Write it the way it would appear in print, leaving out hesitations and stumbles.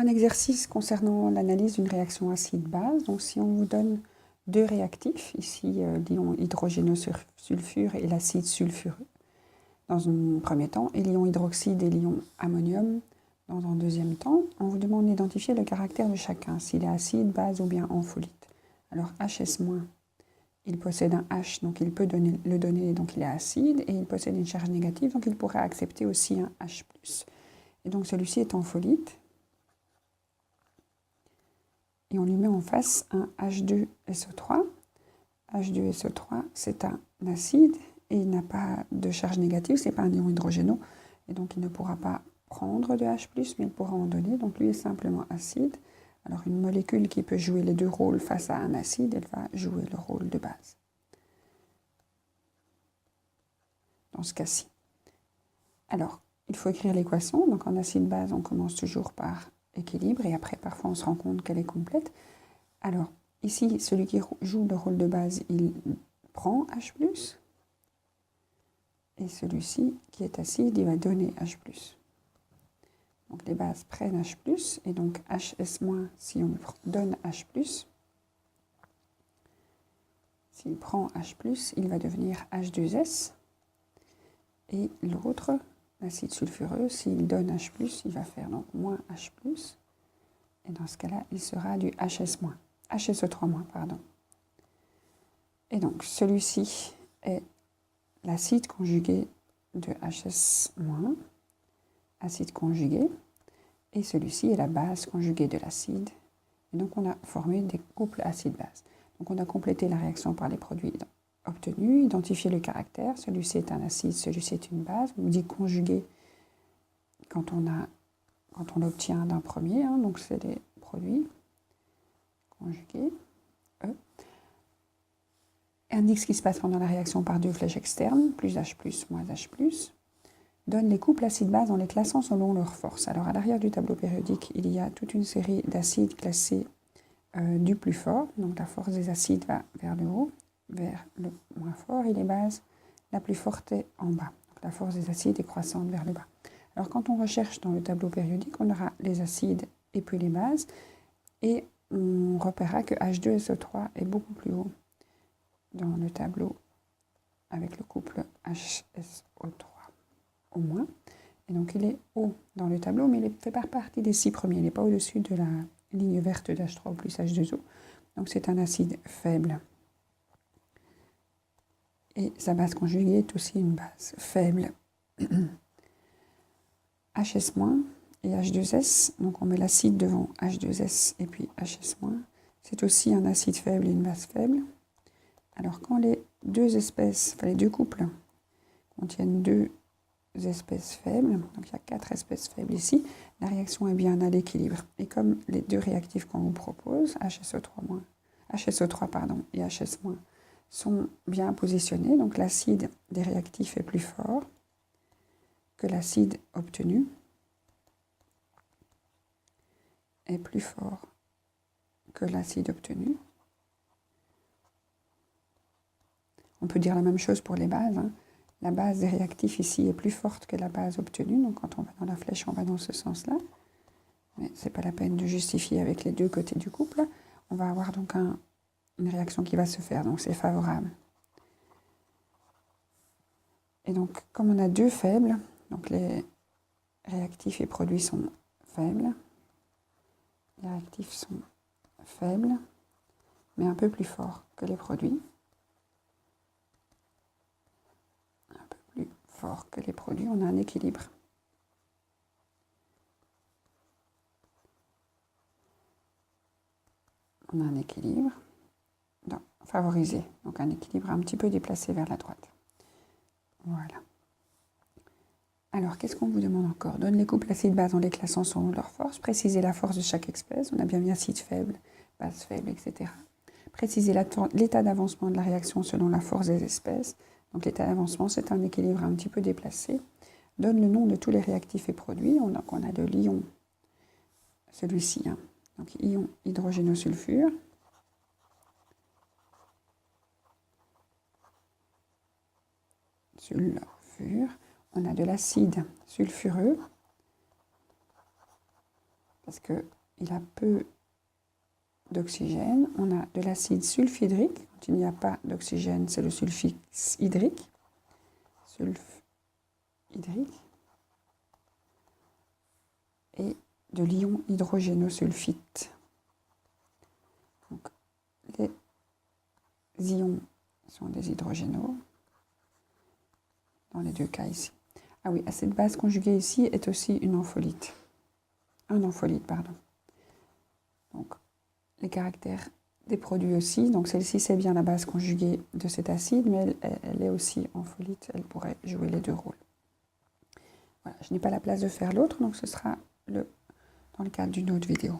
un exercice concernant l'analyse d'une réaction acide-base. Donc si on vous donne deux réactifs, ici l'ion hydrogénosulfure et l'acide sulfureux dans un premier temps, et l'ion hydroxyde et l'ion ammonium dans un deuxième temps, on vous demande d'identifier le caractère de chacun, s'il est acide, base ou bien ampholyte. Alors HS-, il possède un H, donc il peut le donner, donc il est acide, et il possède une charge négative, donc il pourrait accepter aussi un H+. Et donc celui-ci est ampholyte. Et on lui met en face un H2SO3. H2SO3, c'est un acide, et il n'a pas de charge négative, ce n'est pas un ion hydrogéno, et donc il ne pourra pas prendre de H+, mais il pourra en donner, donc lui est simplement acide. Alors une molécule qui peut jouer les deux rôles face à un acide, elle va jouer le rôle de base. Dans ce cas-ci. Alors, il faut écrire l'équation. Donc en acide-base, on commence toujours par équilibre, et après, parfois, on se rend compte qu'elle est complète. Alors, ici, celui qui joue le rôle de base, il prend H+, et celui-ci, qui est acide, il va donner H+. Donc les bases prennent H+, et donc HS- si on donne H+, s'il prend H+, il va devenir H2S, et l'autre, l'acide sulfureux, s'il donne H+, il va faire donc moins H+, et dans ce cas-là, il sera du HS-, HSO3-, pardon. Et donc celui-ci est l'acide conjugué de HS-, acide conjugué, et celui-ci est la base conjuguée de l'acide. Et donc on a formé des couples acide-base. Donc on a complété la réaction par les produits obtenus, identifié le caractère, celui-ci est un acide, celui-ci est une base. On dit conjugué quand on l'obtient d'un premier, hein, donc c'est les produits conjugués. Indique ce qui se passe pendant la réaction par deux flèches externes, plus H+, moins H+. Donne les couples acide-base en les classant selon leur force. Alors à l'arrière du tableau périodique, il y a toute une série d'acides classés du plus fort. Donc la force des acides va vers le haut, vers le moins fort, et les bases, la plus forte est en bas. Donc la force des acides est croissante vers le bas. Alors quand on recherche dans le tableau périodique, on aura les acides et puis les bases, et on repérera que H2SO3 est beaucoup plus haut dans le tableau avec le couple HSO3 au moins. Et donc il est haut dans le tableau, mais il ne fait pas partie des 6 premiers. Il n'est pas au-dessus de la ligne verte d'H3 plus H2O. Donc c'est un acide faible. Et sa base conjuguée est aussi une base faible. HS- et H2S, donc on met l'acide devant H2S et puis HS-, c'est aussi un acide faible et une base faible. Alors quand les deux espèces, enfin les deux couples contiennent deux espèces faibles, donc il y a 4 espèces faibles ici, la réaction est bien à l'équilibre. Et comme les deux réactifs qu'on vous propose, HSO3 pardon, et HS- sont bien positionnés, donc l'acide des réactifs est plus fort que l'acide obtenu, est plus fort que l'acide obtenu. On peut dire la même chose pour les bases, hein. La base des réactifs ici est plus forte que la base obtenue, donc quand on va dans la flèche, on va dans ce sens-là. Mais ce n'est pas la peine de justifier avec les deux côtés du couple. On va avoir donc une réaction qui va se faire, donc c'est favorable. Et donc, comme on a deux faibles, donc les réactifs et produits sont faibles, les réactifs sont faibles, mais un peu plus forts que les produits. Un peu plus forts que les produits, on a un équilibre. On a un équilibre favorisé, donc un équilibre un petit peu déplacé vers la droite. Voilà. Alors, qu'est-ce qu'on vous demande encore? Donne les couples acide-base en les classant selon leur force. Précisez la force de chaque espèce. On a bien mis acide faible, base faible, etc. Précisez l'état d'avancement de la réaction selon la force des espèces. Donc, l'état d'avancement, c'est un équilibre un petit peu déplacé. Donne le nom de tous les réactifs et produits. Donc, on a de l'ion, celui-ci, hein. Donc, ion hydrogénosulfure. Sulfure. On a de l'acide sulfureux, parce qu'il a peu d'oxygène. On a de l'acide sulfhydrique. Quand il n'y a pas d'oxygène, c'est le sulfix hydrique. Et de l'ion hydrogénosulfite. Donc, les ions sont des hydrogénos, dans les deux cas ici. Ah oui, cette base conjuguée ici est aussi une ampholyte. Un ampholyte, pardon. Donc, les caractères des produits aussi. Donc, celle-ci, c'est bien la base conjuguée de cet acide, mais elle est aussi ampholyte. Elle pourrait jouer les deux rôles. Voilà, je n'ai pas la place de faire l'autre, donc ce sera dans le cadre d'une autre vidéo.